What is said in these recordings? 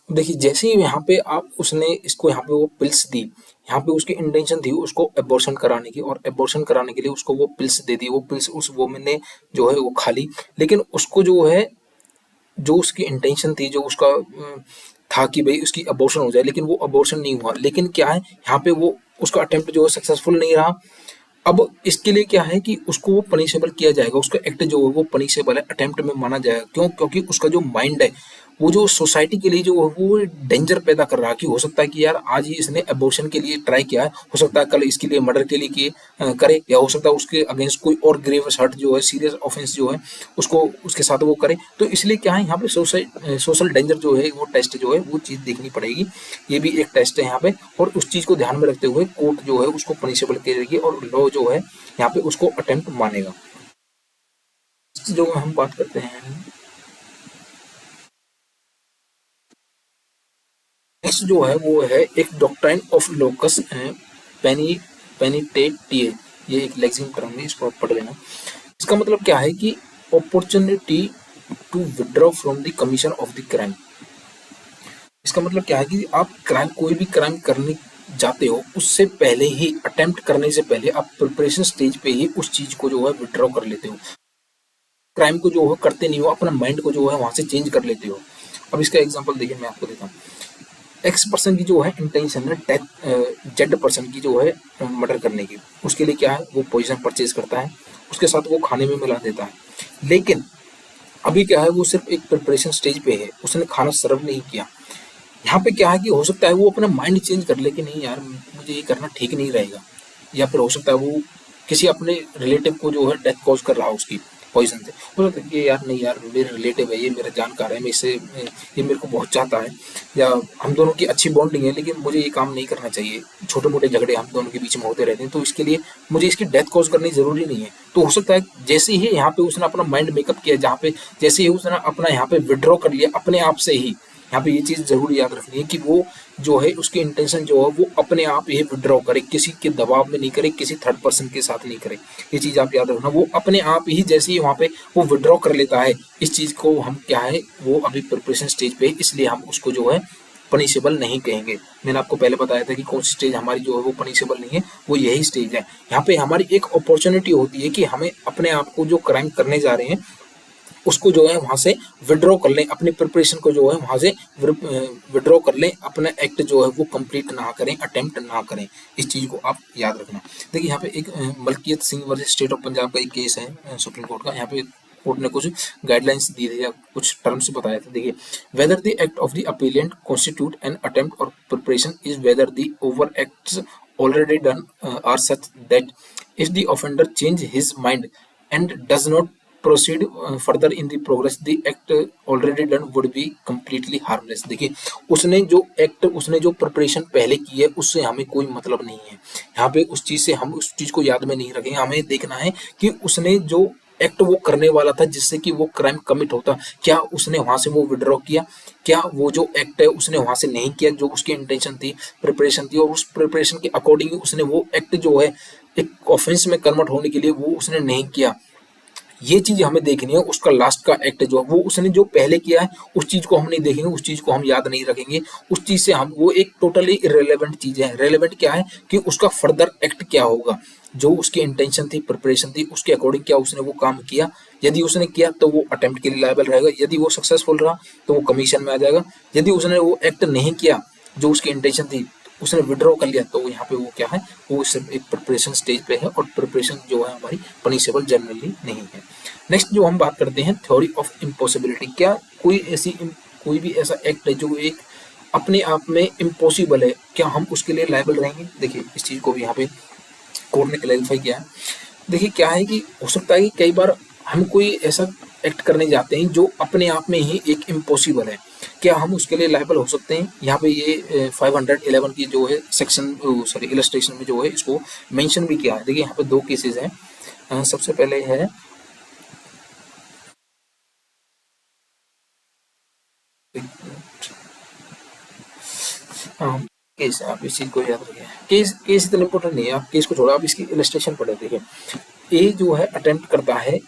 देखिए जैसे ही यहाँ पे आप उसने इसको यहाँ पे वो पिल्स दी, यहाँ पे उसकी इंटेंशन थी उसको एबॉर्शन कराने की, और एबॉर्शन कराने के लिए उसको वो पिल्स दे दी, वो पिल्स उस वुमन ने जो है वो खा ली, लेकिन उसको जो है जो उसकी इंटेंशन थी, जो उसका था कि भाई उसकी अबॉर्शन हो जाए, लेकिन वो अबॉर्शन नहीं हुआ। लेकिन क्या है यहाँ पे वो उसका अटेम्प्ट जो है सक्सेसफुल नहीं रहा। अब इसके लिए क्या है कि उसको वो पनिशेबल किया जाएगा, उसका एक्ट जो है वो पनिशेबल है, अटेम्प्ट में माना जाएगा। क्यों? क्योंकि उसका जो माइंड है वो जो सोसाइटी के लिए जो है वो डेंजर पैदा कर रहा है कि हो सकता है कि यार आज ही इसने अबॉर्शन के लिए ट्राई किया है, हो सकता है कल इसके लिए मर्डर के लिए करे, या हो सकता है उसके अगेंस्ट कोई और ग्रेवियस हर्ट जो है सीरियस ऑफेंस जो है उसको उसके साथ वो करे। तो इसलिए क्या है यहाँ पे सोशल डेंजर जो है वो टेस्ट जो है वो चीज़ देखनी पड़ेगी। ये भी एक टेस्ट है यहाँ पे, और उस चीज़ को ध्यान में रखते हुए कोर्ट जो है उसको पनिशेबल करेगी और लॉ जो है यहाँ पे उसको अटेम्प्ट मानेगा। जो हम बात करते हैं नेक्स्ट जो है वो है एक डॉक्ट्राइन ऑफ लोकस पेनी पेनिटेटिए। ये एक लेक्सिकन टर्म है, इसको आप पढ़ लेना। इसका मतलब क्या है कि opportunity to withdraw from the commission of the crime. इसका मतलब क्या है कि आप क्राइम कोई भी क्राइम करने जाते हो उससे पहले ही, अटेम्प्ट करने से पहले आप प्रिपरेशन स्टेज पे ही उस चीज को जो है विड्रॉ कर लेते हो, क्राइम को जो है करते नहीं हो, अपना माइंड को जो है वहां से चेंज कर लेते हो। अब इसका एग्जांपल देखिए मैं आपको देता हूँ। एक्स पर्सन की जो है इंटेंशन है डेथ जेड पर्सन की जो है मर्डर करने की, उसके लिए क्या है वो पॉइजन परचेज करता है, उसके साथ वो खाने में मिला देता है। लेकिन अभी क्या है वो सिर्फ एक प्रिपरेशन स्टेज पे है, उसने खाना सर्व नहीं किया। यहाँ पे क्या है कि हो सकता है वो अपना माइंड चेंज कर ले कि नहीं यार मुझे ये करना ठीक नहीं रहेगा, या फिर हो सकता है वो किसी अपने रिलेटिव को जो है डेथ कॉज कर रहा हो उसकी पॉइजन से, हो सकता है कि यार नहीं यार मेरे रिलेटिव है, ये मेरा जानकार है, मैं इससे ये मेरे को बहुत चाहता है, या हम दोनों की अच्छी बॉन्डिंग है, लेकिन मुझे ये काम नहीं करना चाहिए, छोटे मोटे झगड़े हम दोनों के बीच में होते रहते हैं, तो इसके लिए मुझे इसकी डेथ कॉज करनी जरूरी नहीं है। तो हो सकता है जैसे ही यहाँ पे उसने अपना माइंड मेकअप किया, जहाँ पे जैसे ही उसने अपना यहाँ पे विड्रॉ कर लिया अपने आप से ही, यहाँ पे ये चीज जरूर याद रखनी है कि वो जो है उसकी इंटेंशन जो है वो अपने आप ही विड्रॉ करे, किसी के दबाव में नहीं करे, किसी थर्ड पर्सन के साथ नहीं करे। ये चीज आप याद रखना, वो अपने आप ही जैसे ही वहां पे वो विड्रॉ कर लेता है, इस चीज को हम क्या है वो अभी प्रिपरेशन स्टेज पे है, इसलिए हम उसको जो है पनिशेबल नहीं कहेंगे। मैंने आपको पहले बताया था कि कौन सी स्टेज हमारी जो है वो पनिशेबल नहीं है, वो यही स्टेज है। यहाँ पे हमारी एक अपॉर्चुनिटी होती है कि हमें अपने आप को जो क्राइम करने जा रहे हैं उसको जो है वहां से विड्रॉ कर लें, अपनी प्रिपरेशन को जो है वहां से विड्रॉ कर लें, अपना एक्ट जो है वो कंप्लीट ना करें, अटेम्प्ट ना करें। इस चीज को आप याद रखना। देखिए यहाँ पे एक Malkiyat Singh versus state of Punjab का एक केस है सुप्रीम कोर्ट का। यहाँ पे कोर्ट ने कुछ गाइडलाइंस दी थी या कुछ टर्म्स बताया था। देखिए, whether the act of the appellant constitute an attempt और preparation is whether the over acts already done are such that if the offender change his mind and does not proceed further in the progress, the act already done would be completely harmless। देखिए उसने जो preparation पहले की है उससे हमें कोई मतलब नहीं है। यहाँ पे उस चीज से हम उस चीज को याद में नहीं रखेंगे, हमें देखना है कि उसने जो एक्ट वो करने वाला था जिससे कि वो क्राइम कमिट होता, क्या उसने वहां से वो विड्रॉ किया, क्या वो जो एक्ट है उसने वहां से नहीं किया जो उसकी इंटेंशन थी, प्रिपरेशन थी, और उस प्रिपरेशन के अकॉर्डिंग उसने वो एक्ट जो है एक ऑफेंस में कन्वर्ट होने के लिए वो उसने नहीं किया। ये चीज हमें देखनी है। उसका लास्ट का एक्ट जो है वो उसने जो पहले किया है उस चीज को हम नहीं देखेंगे, उस चीज को हम याद नहीं रखेंगे, उस चीज से हम वो एक टोटली इरेलीवेंट चीज है। रेलेवेंट क्या है कि उसका फर्दर एक्ट क्या होगा, जो उसकी इंटेंशन थी, प्रिपरेशन थी, उसके अकॉर्डिंग क्या उसने वो काम किया। यदि उसने किया तो वो अटेम्प्ट के लिए लायबल रहेगा, यदि वो सक्सेसफुल रहा तो वो कमीशन में आ जाएगा, यदि उसने वो एक्ट नहीं किया जो उसकी इंटेंशन थी, उसने विड्रॉ कर लिया, तो यहाँ पे वो क्या है वो सिर्फ एक प्रिपरेशन स्टेज पे है, और प्रिपरेशन जो है हमारी पनिशेबल जनरली नहीं है। नेक्स्ट जो हम बात करते हैं थ्योरी ऑफ इम्पॉसिबिलिटी। क्या कोई भी ऐसा एक्ट है जो एक अपने आप में इम्पॉसिबल है, क्या हम उसके लिए लायबल रहेंगे? देखिए इस चीज को भी यहाँ पे कोर्ट ने क्लैरिफाई किया है। देखिए क्या है कि हो सकता है कि कई बार हम कोई ऐसा एक्ट करने जाते हैं जो अपने आप में ही एक इम्पॉसिबल है, क्या हम उसके लिए लायबल हो सकते हैं? यहाँ पे ये 511 की जो है सेक्शन सॉरी इलस्ट्रेशन में जो है इसको मेंशन भी किया है। देखिए यहाँ पे दो केसेस हैं। सबसे पहले है हाँ, केस है, आप इस चीज को याद रखें। केस केस इतना इंपॉर्टेंट नहीं है, आप केस को छोड़ो, आप इसकी इलस्ट्रेशन पढ़े। देखिए ए जो है अटेम्प्ट करता है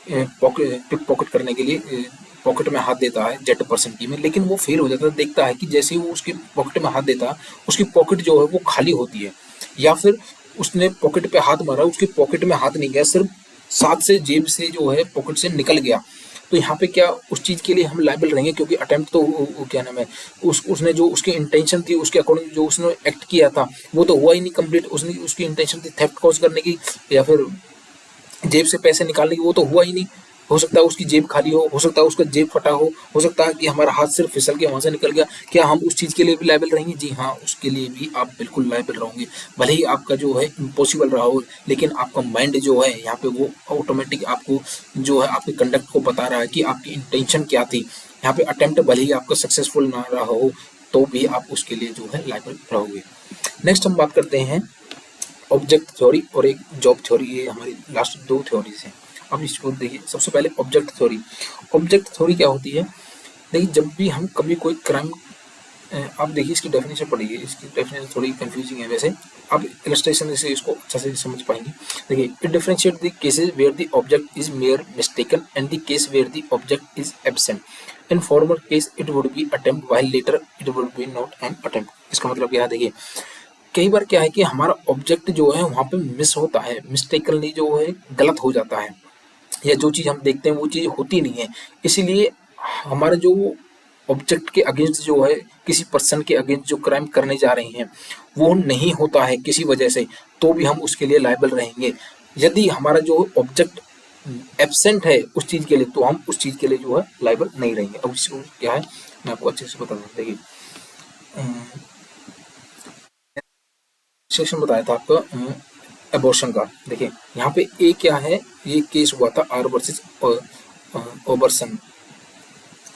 पिक पॉकेट करने के लिए पॉकेट में हाथ देता है जेड पर्सन की में, लेकिन वो फेल हो जाता है, देखता है कि जैसे ही वो उसकी पॉकेट में हाथ देता है उसकी पॉकेट जो है वो खाली होती है, या फिर उसने पॉकेट पे हाथ मारा, उसकी पॉकेट में हाथ नहीं गया, सिर्फ साथ से जेब से जो है पॉकेट से निकल गया। तो यहाँ पे क्या उस चीज़ के लिए हम लायबल रहेंगे, क्योंकि अटेम्प्ट तो क्या नाम है, उसने जो उसकी इंटेंशन थी उसके अकॉर्डिंग जो उसने एक्ट किया था वो तो हुआ ही नहीं कंप्लीट। उसने उसकी इंटेंशन थी थेफ्ट कॉज करने की या फिर जेब से पैसे निकालने की, वो तो हुआ ही नहीं। हो सकता है उसकी जेब खाली हो सकता है उसका जेब फटा हो सकता है कि हमारा हाथ सिर्फ फिसल के वहां से निकल गया। क्या हम उस चीज़ के लिए भी लायबल रहेंगे? जी हाँ, उसके लिए भी आप बिल्कुल लायबल रहोगे। भले ही आपका जो है इम्पॉसिबल रहा हो, लेकिन आपका माइंड जो है यहाँ पे वो ऑटोमेटिक आपको जो है आपके कंडक्ट को बता रहा है कि आपकी इंटेंशन क्या थी। यहाँ पे अटेम्प्ट भले ही आपका सक्सेसफुल ना रहा हो तो भी आप उसके लिए जो है लायबल रहोगे। नेक्स्ट हम बात करते हैं ऑब्जेक्ट थ्योरी और एक जॉब थ्योरी। ये हमारी लास्ट दो थ्योरीज हैं। अब इसको देखिए, सबसे पहले ऑब्जेक्ट थ्योरी। ऑब्जेक्ट थ्योरी क्या होती है? देखिए, जब भी हम कभी कोई क्राइम, आप देखिए इसकी डेफिनेशन पढ़िए, इसकी डेफिनेशन थोड़ी कंफ्यूजिंग है वैसे, आप इलस्ट्रेशन से इसको अच्छा से समझ पाएंगे। देखिए, it differentiate the cases where the object is mere mistaken and the case where the object is absent. In former case it would be attempt while latter it would be not an attempt. इसका मतलब क्या है? देखिए, कई बार क्या है कि हमारा ऑब्जेक्ट जो है वहाँ पे मिस होता है, मिस्टेकनली जो है गलत हो जाता है, या जो चीज़ हम देखते हैं वो चीज़ होती नहीं है। इसीलिए हमारा जो ऑब्जेक्ट के अगेंस्ट जो है, किसी पर्सन के अगेंस्ट जो क्राइम करने जा रहे हैं वो नहीं होता है किसी वजह से, तो भी हम उसके लिए लायबल रहेंगे। यदि हमारा जो ऑब्जेक्ट एब्सेंट है उस चीज़ के लिए, तो हम उस चीज़ के लिए जो है लायबल नहीं रहेंगे। अब इसको क्या है मैं आपको अच्छे से बता दूँ। देखिए, सेक्शन बताया था आपका एबॉर्शन का। देखिए, यहाँ पे ए क्या है, ये केस हुआ था आर वर्सेस ओबर्सन।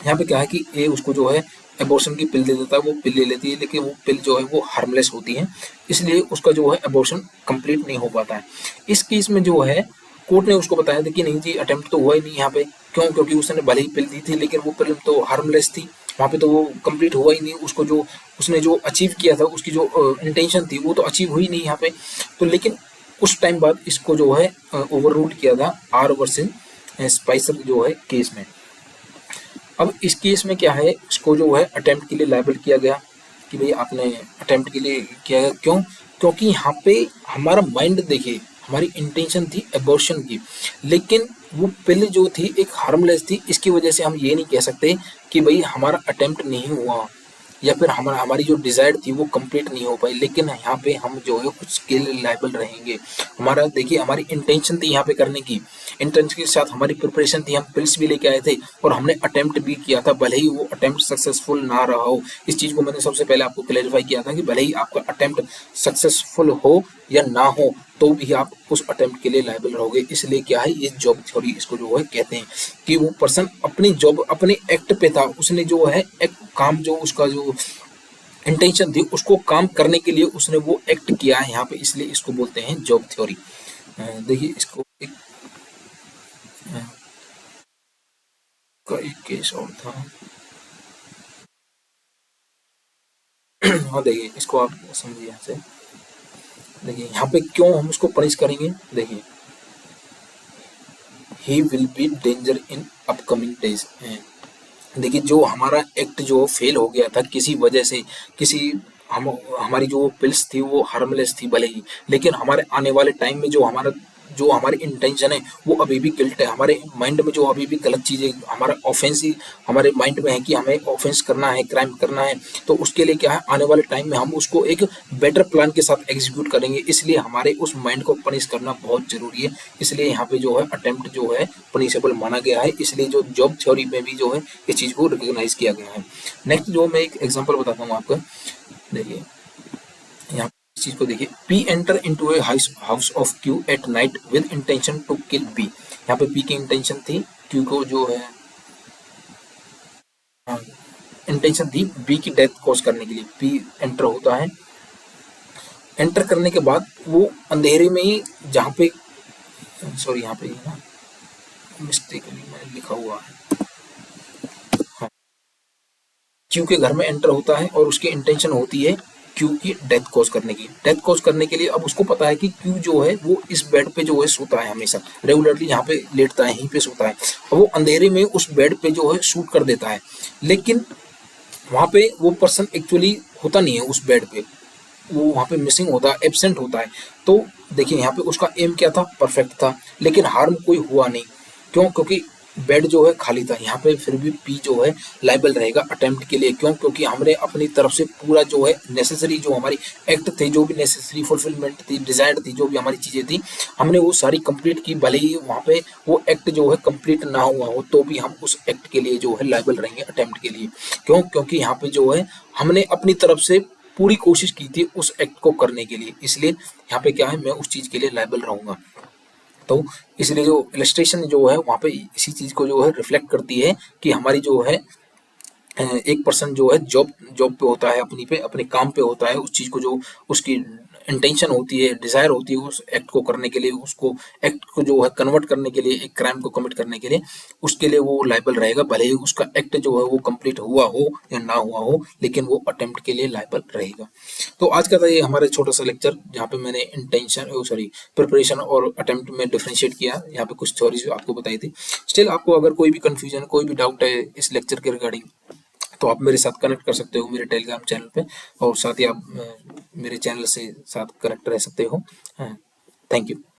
यहाँ पे क्या है कि ए उसको जो है एबॉर्शन की पिल दे देता है, वो पिल ले लेती है, लेकिन वो पिल जो है वो हार्मलेस होती है, इसलिए उसका जो है एबॉर्शन कंप्लीट नहीं हो पाता है। इस केस में जो है कोर्ट ने उसको बताया था कि नहीं जी, अटेम्प्ट तो हुआ ही नहीं यहाँ पे। क्यों? क्योंकि उसने भले ही पिल दी थी लेकिन वो पिल तो हार्मलेस थी, वहाँ पे तो वो कंप्लीट हुआ ही नहीं। उसको जो उसने जो अचीव किया था, उसकी जो इंटेंशन थी वो तो अचीव हुई नहीं यहाँ पे। तो लेकिन उस टाइम बाद इसको जो है ओवर रूल किया था आर वर्सेस स्पाइसर जो है केस में। अब इस केस में क्या है, इसको जो है अटेम्प्ट के लिए लायबल किया गया कि भाई आपने अटेम्प्ट के लिए किया गया। क्यों? क्योंकि यहाँ पे हमारा माइंड, देखिए, हमारी इंटेंशन थी एबॉर्शन की, लेकिन वो पिल जो थी एक हार्मलेस थी। इसकी वजह से हम ये नहीं कह सकते कि भाई हमारा अटेम्प्ट नहीं हुआ या फिर हमारी जो डिजायर थी वो कंप्लीट नहीं हो पाई। लेकिन यहाँ पे हम जो है उसके लिए लायबल रहेंगे। हमारा देखिए, हमारी इंटेंशन थी यहाँ पे करने की, इंटेंशन के साथ हमारी प्रिपरेशन थी, हम पिल्स भी लेके आए थे और हमने अटेम्प्ट भी किया था, भले ही वो अटेम्प्ट सक्सेसफुल ना रहा हो। इस चीज़ को मैंने सबसे पहले आपको क्लैरिफाई किया था कि भले ही आपका अटेम्प्ट सक्सेसफुल हो या ना हो, तो भी आप उस अटेम्प्ट के लिए लायबल रहोगे। इसलिए क्या है, ये जॉब थ्योरी इसको जो है कहते हैं कि वो पर्सन अपनी जॉब, अपने एक्ट पे था, उसने जो है एक काम, जो उसका जो इंटेंशन थी उसको काम करने के लिए उसने वो एक्ट किया है यहाँ पे, इसलिए इसको बोलते हैं जॉब थ्योरी। देखिए, इसको एक का एक केस और था। हाँ, देखिए इसको आप समझिए यहाँ से। देखिए यहाँ पे क्यों हम उसको पनिश करेंगे। देखिए, he will be danger in upcoming days. देखिए, जो हमारा एक्ट जो फेल हो गया था किसी वजह से, किसी हम हमारी जो पिल्स थी वो हार्मलेस थी भले ही, लेकिन हमारे आने वाले टाइम में जो हमारी इंटेंशन है वो अभी भी गिल्ट है। हमारे माइंड में जो अभी भी गलत चीज़ें, हमारा ऑफेंस ही हमारे माइंड में है कि हमें ऑफेंस करना है, क्राइम करना है, तो उसके लिए क्या है, आने वाले टाइम में हम उसको एक बेटर प्लान के साथ एग्जीक्यूट करेंगे। इसलिए हमारे उस माइंड को पनिश करना बहुत जरूरी है। इसलिए यहाँ पे जो है अटेम्प्ट जो है पनिशेबल माना गया है, इसलिए जो जॉब थ्योरी में भी जो है इस चीज़ को रिकॉग्नाइज किया गया है। नेक्स्ट जो मैं एक एग्जांपल बताता हूँ आपको। देखिए, यहाँ इस चीज को देखिए, P enter into a house of Q at night with intention to kill B. यहाँ पे पी की इंटेंशन थी, क्यू को जो है इंटेंशन थी बी की डेथ कॉज करने के लिए। पी एंटर होता है, एंटर करने के बाद वो अंधेरे में ही, जहाँ पे, सॉरी यहाँ पे ना मिस्टेकली मैंने लिखा हुआ है, हाँ, क्यू के घर में एंटर होता है और उसकी इंटेंशन होती है क्यू की डेथ कॉज करने के लिए अब उसको पता है कि क्यू जो है वो इस बेड पे जो है सोता है, हमेशा रेगुलरली यहाँ पे लेटता है, यहीं पे सोता है, और वो अंधेरे में उस बेड पे जो है शूट कर देता है, लेकिन वहाँ पे वो पर्सन एक्चुअली होता नहीं है उस बेड पे, वो वहाँ पे मिसिंग होता है, एब्सेंट होता है। तो देखिए यहाँ पे उसका एम क्या था, परफेक्ट था, लेकिन हार्म कोई हुआ नहीं। क्यों? क्योंकि बेड जो है खाली था। यहाँ पे फिर भी पी जो है लाइबल रहेगा अटेम्प्ट के लिए। क्यों? क्योंकि हमने अपनी तरफ से पूरा जो है नेसेसरी, जो हमारी एक्ट थे, जो भी नेसेसरी फुलफिलमेंट थी, डिजायर्ड थी, जो भी हमारी चीजें थी, हमने वो सारी कंप्लीट की। भले ही वहाँ पे वो एक्ट जो है कंप्लीट ना हुआ हो, तो भी हम उस एक्ट के लिए जो है लाइबल रहेंगे अटेम्प्ट के लिए। क्यों? क्योंकि यहाँ पे जो है हमने अपनी तरफ से पूरी कोशिश की थी उस एक्ट को करने के लिए, इसलिए यहाँ पे क्या है, मैं उस चीज के लिए लायबल रहूंगा। तो इसलिए जो इलस्ट्रेशन जो है वहाँ पे इसी चीज को जो है रिफ्लेक्ट करती है कि हमारी जो है एक पर्सन जो है जॉब जॉब पे होता है, अपने काम पे होता है, उस चीज को जो उसकी इंटेंशन होती है, डिजायर होती है उस एक्ट को करने के लिए, उसको एक्ट को जो है कन्वर्ट करने के लिए, एक क्राइम को कमिट करने के लिए, उसके लिए वो लायबल रहेगा। भले ही उसका एक्ट जो है वो कंप्लीट हुआ हो या ना हुआ हो, लेकिन वो अटेम्प्ट के लिए लायबल रहेगा। तो आज का था ये हमारा छोटा सा लेक्चर, जहाँ पे मैंने इंटेंशन सॉरी प्रिपरेशन और अटेम्प्ट में डिफरेंशिएट किया। यहाँ पे कुछ थ्योरीज आपको बताई थी। स्टिल आपको अगर कोई भी कंफ्यूजन, कोई भी डाउट है इस लेक्चर के रिगार्डिंग, तो आप मेरे साथ कनेक्ट कर सकते हो मेरे टेलीग्राम चैनल पे, और साथ ही आप मेरे चैनल से साथ कनेक्ट रह सकते हो। Thank you.